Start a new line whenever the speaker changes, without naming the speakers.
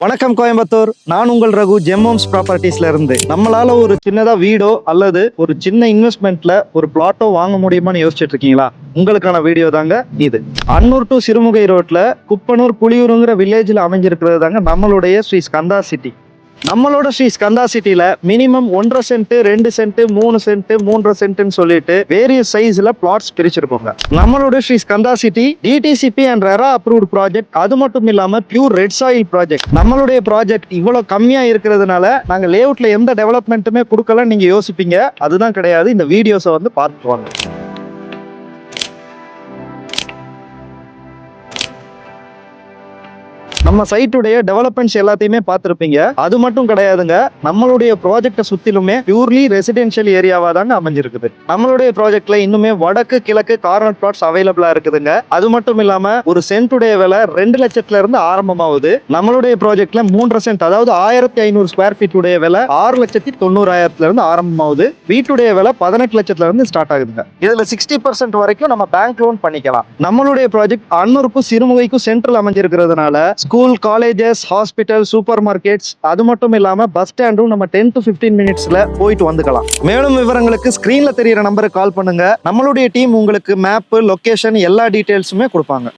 வணக்கம் கோயம்புத்தூர். நான் உங்கள் ரகு, ஜெம்மோம்ஸ் ப்ராப்பர்ட்டிஸ்ல இருந்து. நம்மளால ஒரு சின்னதா வீடோ அல்லது ஒரு சின்ன இன்வெஸ்ட்மெண்ட்ல ஒரு பிளாட்டோ வாங்க முடியுமான்னு யோசிச்சுட்டு இருக்கீங்களா? உங்களுக்கான வீடியோ தாங்க இது. அன்னூர் டு சிறுமுகை ரோட்ல குப்பனூர் புலியூருங்கிற வில்லேஜ்ல அமைஞ்சிருக்கிறது தாங்க நம்மளுடைய ஸ்ரீ ஸ்கந்தா சிட்டி. நம்மளோட ஸ்ரீ ஸ்கந்தா சிட்டில மினிமம் 1.5 சென்ட், 2 சென்ட், 3 சென்ட், 3.5 சென்ட்னு சொல்லிட்டு வேரியஸ் சைஸ்ல பிளாட்ஸ் பிரிச்சிருக்கோங்க. நம்மளோட Sri Skanda city DTCP and RERA approved project. அது மட்டும் இல்லாம பியூர் ரெட் சாயில் ப்ராஜெக்ட். நம்மளுடைய ப்ராஜெக்ட் இவ்வளவு கம்மியா இருக்கிறதுனால நாங்க லேஅவுட்ல எந்த டெவலப்மெண்ட்டுமே கொடுக்கல நீங்க யோசிப்பீங்க. அதுதான் கிடையாது. இந்த வீடியோஸை வந்து பார்த்துட்டு வாங்க. நம்ம சைட்டுடைய டெவலப்மெண்ட்ஸ் எல்லாத்தையுமே பார்த்துருப்பீங்க. அது மட்டும் கிடையாதுங்க, நம்மளுடைய ப்ராஜெக்டை சுத்திலுமே பியூர்லி ரெசிடென்ஷியல் ஏரியாவா தாங்க அமைஞ்சிருக்குது. நம்மளுடைய ப்ராஜெக்ட்ல இன்னுமே வடக்கு கிழக்கு கார்னர் பிளாட்ஸ் அவைலபிளா இருக்குதுங்க. அது மட்டும் இல்லாம ஒரு சென்ட்டுடைய விலை 2 லட்சத்துல இருந்து ஆரம்பமாகுது. நம்மளுடைய ப்ராஜெக்ட்ல 3.5 சென்ட், அதாவது 1500 ஸ்கொயர் ஃபீட் உடைய விலை 6,90,000 இருந்து ஆரம்பமாகுது. வீட்டுடைய விலை 18 லட்சத்துல இருந்து ஸ்டார்ட் ஆகுதுங்க. இதுல 60% வரைக்கும் நம்ம பேங்க் லோன் பண்ணிக்கலாம். நம்மளுடைய ப்ராஜெக்ட் அன்னூருக்கும் சிறுமுகைக்கும் சென்ட்ரல் அமைஞ்சிருக்கிறதுனால school, colleges, hospital, super markets, அது மட்டும் இல்லாம பஸ் ஸ்டாண்டும் நம்ம 10 to 15 மினிட்ஸ்ல போயிட்டு வந்துக்கலாம். மேலும் விவரங்களுக்கு ஸ்கிரீன்ல தெரியிற நம்பருக்கு கால் பண்ணுங்க. நம்மளுடைய டீம் உங்களுக்கு மேப், லொகேஷன் எல்லா டீடைல்ஸுமே கொடுப்பாங்க.